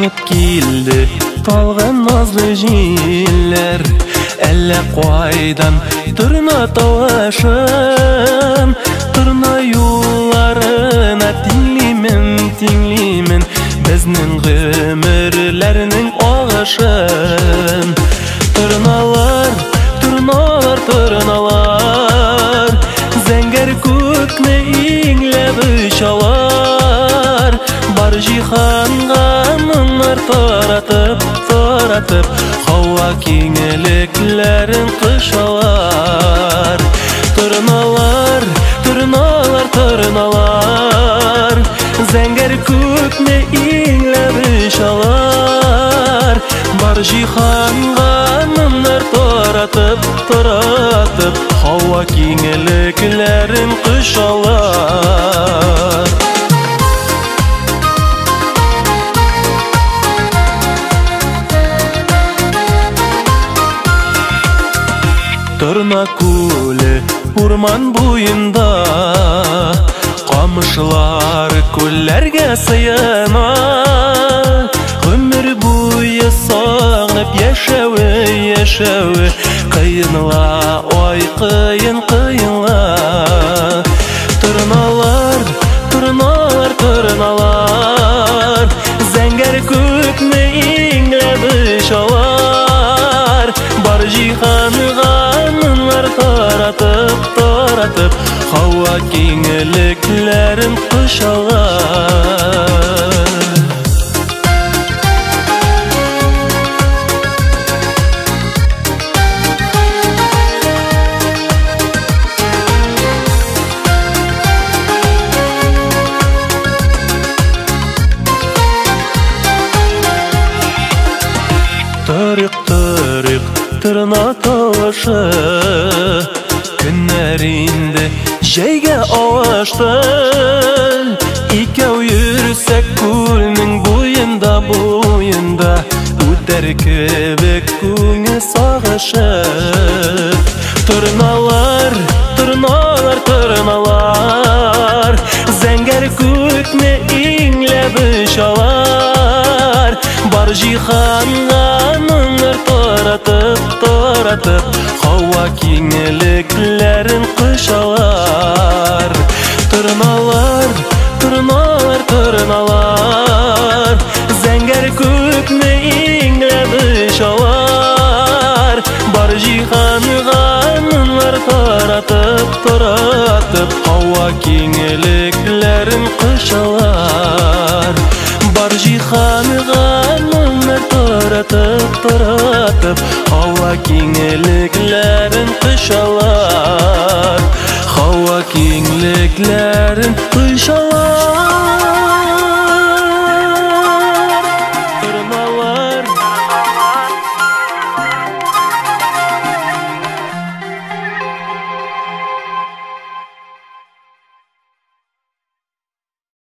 аңып келді талған назлы жиллер. Әлі қойдан тұрна тауашын, тұрна юларына теңлеймін біздің ғүмірлерінің оғашын. Тұрналар, зәңгер көкні еңлеп ұшалар. Бар жиһанға мұнар таратып, хауа кеңіліклерін қышалар. Тұрналар, зәңгер көкні еңлеп ұшалар. Бар жиһанға мұнар таратып, хауа кеңіліклерін қышалар. Тұрна көлі урман бойында, қамышлар көллерге сыйына. Ғүмір бойы сағынып яшәуі, қиынла, ой қиынла. Тұрналар, зәңгер көкні еңлеп ұшалар. Бар жиһанға мұнар таратып, хауа кеңіліклерін қышалар. Тұрық, тұрна тауашы, күннер енді жайға ауашты. Икеу жүрсек көлінің бойында, өтер кебек көңі сағышып. Тұрналар, зәңгер көкні еңлеп ұшалар. Бар жиһанға мұнар таратып, хауа кеңіліклерін қышалар. Тұрналар, зәңгер көкні еңлеп ұшалар. Бар жиһанға мұнар таратып, хауа кеңіліклерін қышалар. Бар жиһанға мұнар таратып, хауа кеңіліклерін қышалар. Хауа кеңіліклерін қышалар.